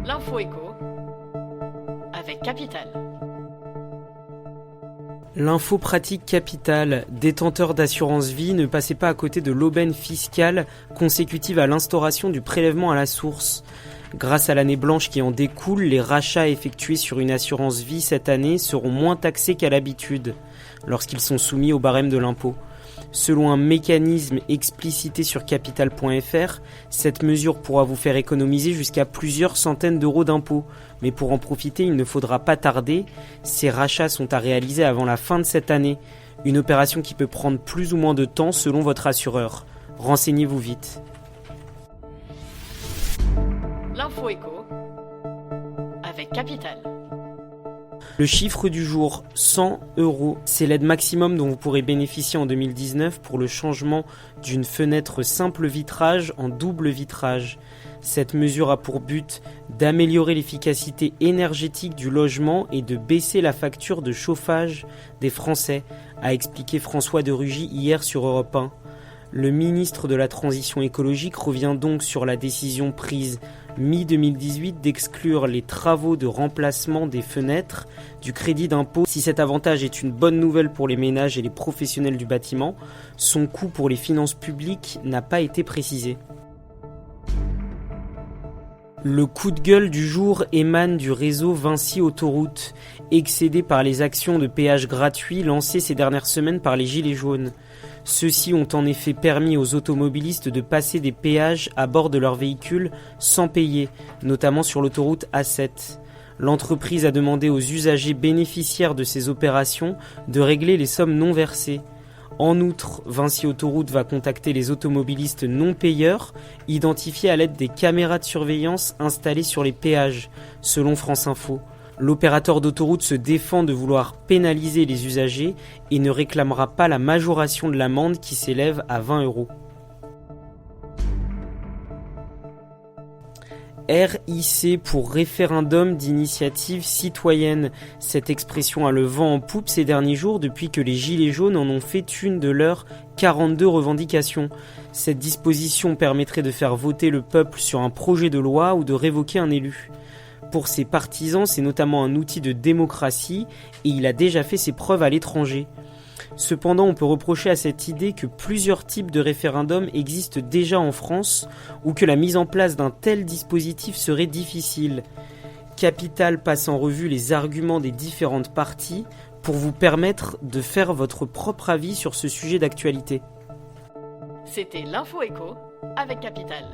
L'info éco avec Capital. L'info pratique Capital. Détenteurs d'assurance vie, ne passez pas à côté de l'aubaine fiscale consécutive à l'instauration du prélèvement à la source. Grâce à l'année blanche qui en découle, les rachats effectués sur une assurance vie cette année seront moins taxés qu'à l'habitude lorsqu'ils sont soumis au barème de l'impôt. Selon un mécanisme explicité sur capital.fr, cette mesure pourra vous faire économiser jusqu'à plusieurs centaines d'euros d'impôts. Mais pour en profiter, il ne faudra pas tarder. Ces rachats sont à réaliser avant la fin de cette année. Une opération qui peut prendre plus ou moins de temps selon votre assureur. Renseignez-vous vite. L'info éco avec Capital. Le chiffre du jour, 100 €. C'est l'aide maximum dont vous pourrez bénéficier en 2019 pour le changement d'une fenêtre simple vitrage en double vitrage. Cette mesure a pour but d'améliorer l'efficacité énergétique du logement et de baisser la facture de chauffage des Français, a expliqué François de Rugy hier sur Europe 1. Le ministre de la Transition écologique revient donc sur la décision prise mi-2018 d'exclure les travaux de remplacement des fenêtres du crédit d'impôt. Si cet avantage est une bonne nouvelle pour les ménages et les professionnels du bâtiment, son coût pour les finances publiques n'a pas été précisé. Le coup de gueule du jour émane du réseau Vinci Autoroute, excédé par les actions de péage gratuits lancées ces dernières semaines par les Gilets jaunes. Ceux-ci ont en effet permis aux automobilistes de passer des péages à bord de leurs véhicules sans payer, notamment sur l'autoroute A7. L'entreprise a demandé aux usagers bénéficiaires de ces opérations de régler les sommes non versées. En outre, Vinci Autoroute va contacter les automobilistes non payeurs, identifiés à l'aide des caméras de surveillance installées sur les péages, selon France Info. L'opérateur d'autoroute se défend de vouloir pénaliser les usagers et ne réclamera pas la majoration de l'amende qui s'élève à 20 €. RIC pour référendum d'initiative citoyenne. Cette expression a le vent en poupe ces derniers jours depuis que les Gilets jaunes en ont fait une de leurs 42 revendications. Cette disposition permettrait de faire voter le peuple sur un projet de loi ou de révoquer un élu. Pour ses partisans, c'est notamment un outil de démocratie et il a déjà fait ses preuves à l'étranger. Cependant, on peut reprocher à cette idée que plusieurs types de référendums existent déjà en France ou que la mise en place d'un tel dispositif serait difficile. Capital passe en revue les arguments des différentes parties pour vous permettre de faire votre propre avis sur ce sujet d'actualité. C'était l'info éco avec Capital.